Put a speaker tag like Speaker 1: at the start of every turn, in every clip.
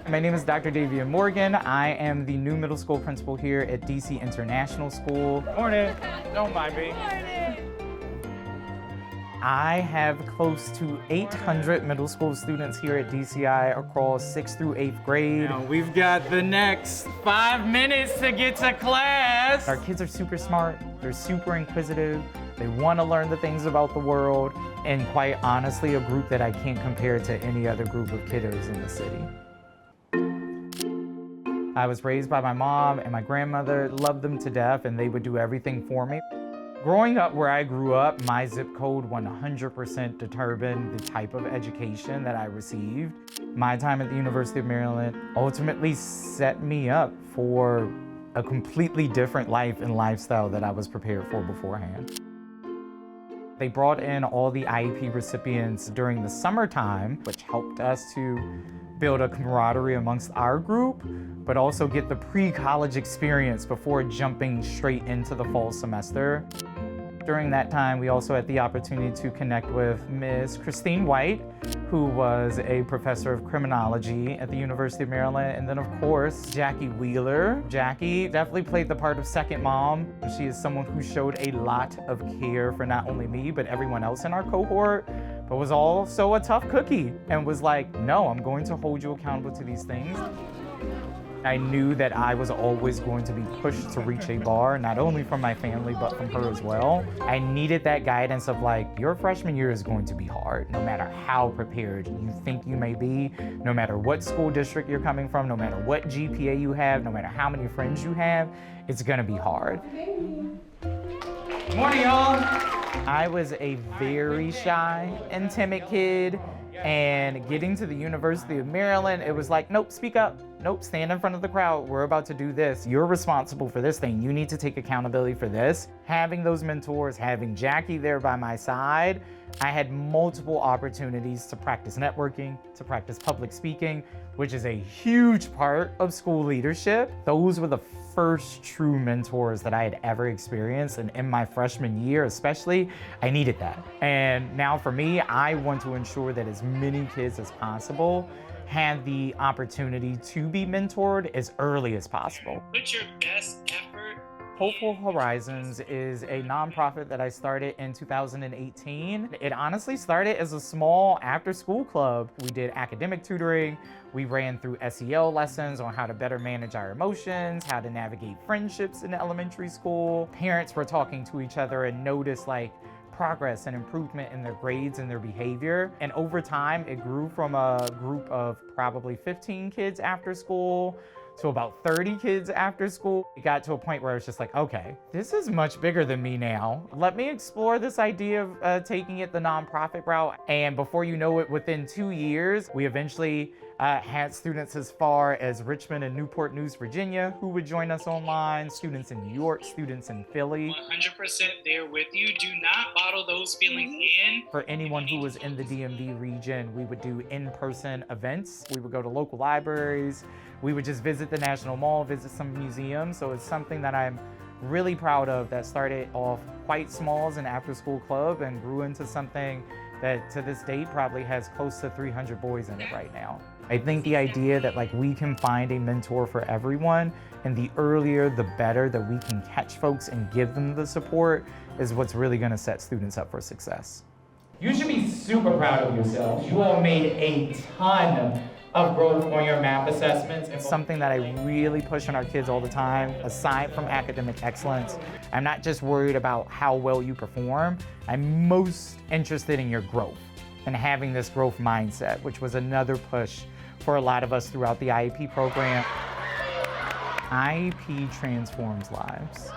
Speaker 1: My name is Dr. Davian Morgan. I am the new middle school principal here at DC International School.
Speaker 2: Morning. Don't mind me.
Speaker 1: I have close to 800 middle school students here at DCI across 6th through 8th grade.
Speaker 2: Now we've got the next 5 minutes to get to class.
Speaker 1: Our kids are super smart, they're super inquisitive, they want to learn the things about the world, and quite honestly, a group that I can't compare to any other group of kiddos in the city. I was raised by my mom and my grandmother, loved them to death, and they would do everything for me. Growing up where I grew up, my zip code 100% determined the type of education that I received. My time at the University of Maryland ultimately set me up for a completely different life and lifestyle that I was prepared for beforehand. They brought in all the IEP recipients during the summertime, which helped us to build a camaraderie amongst our group, but also get the pre-college experience before jumping straight into the fall semester. During that time, we also had the opportunity to connect with Ms. Christine White, who was a professor of criminology at the University of Maryland, and then of course, Jackie Wheeler. Jackie definitely played the part of second mom. She is someone who showed a lot of care for not only me, but everyone else in our cohort, but was also a tough cookie and was like, no, I'm going to hold you accountable to these things. I knew that I was always going to be pushed to reach a bar, not only from my family, but from her as well. I needed that guidance of like, your freshman year is going to be hard, no matter how prepared you think you may be, no matter what school district you're coming from, no matter what GPA you have, no matter how many friends you have, it's gonna be hard.
Speaker 2: Morning, y'all.
Speaker 1: I was a very shy and timid kid, and getting to the University of Maryland, it was like, nope, speak up. Nope, stand in front of the crowd. We're about to do this. You're responsible for this thing. You need to take accountability for this. Having those mentors, having Jackie there by my side, I had multiple opportunities to practice networking, to practice public speaking, which is a huge part of school leadership. Those were the first true mentors that I had ever experienced, and in my freshman year especially, I needed that. And now for me, I want to ensure that as many kids as possible had the opportunity to be mentored as early as possible.
Speaker 3: Put your best effort.
Speaker 1: Hopeful Horizons is a nonprofit that I started in 2018. It honestly started as a small after-school club. We did academic tutoring. We ran through SEL lessons on how to better manage our emotions, how to navigate friendships in elementary school. Parents were talking to each other and noticed like progress and improvement in their grades and their behavior. And over time, it grew from a group of probably 15 kids after school to about 30 kids after school. It got to a point where I was just like, okay, this is much bigger than me now. Let me explore this idea of taking it the nonprofit route. And before you know it, within 2 years, we eventually had students as far as Richmond and Newport News, Virginia, who would join us online, students in New York, students in Philly.
Speaker 3: 100% there with you. Do not bottle those feelings in.
Speaker 1: For anyone who was in the DMV region, we would do in-person events. We would go to local libraries. We would just visit the National Mall, visit some museums. So it's something that I'm really proud of that started off quite small as an after-school club and grew into something that to this date probably has close to 300 boys in it right now. I think the idea that like we can find a mentor for everyone, and the earlier the better that we can catch folks and give them the support is what's really gonna set students up for success. You should be super proud of yourselves. You all made a ton of growth on your math assessments. It's something that I really push on our kids all the time. Aside from academic excellence, I'm not just worried about how well you perform. I'm most interested in your growth and having this growth mindset, which was another push for a lot of us throughout the IEP program. IEP transforms lives.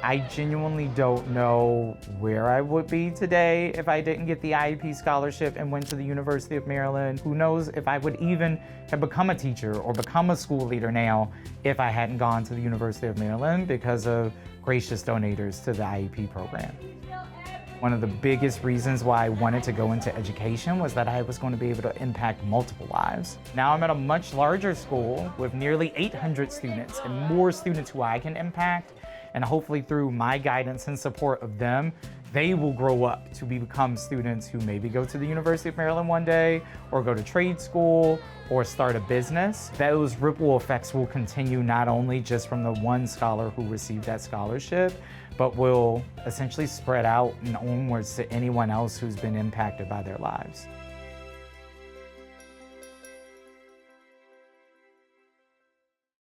Speaker 1: I genuinely don't know where I would be today if I didn't get the IEP scholarship and went to the University of Maryland. Who knows if I would even have become a teacher or become a school leader now if I hadn't gone to the University of Maryland because of gracious donors to the IEP program. One of the biggest reasons why I wanted to go into education was that I was going to be able to impact multiple lives. Now I'm at a much larger school with nearly 800 students and more students who I can impact. And hopefully through my guidance and support of them, they will grow up to become students who maybe go to the University of Maryland one day, or go to trade school, or start a business. Those ripple effects will continue not only just from the one scholar who received that scholarship, but will essentially spread out and onwards to anyone else who's been impacted by their lives.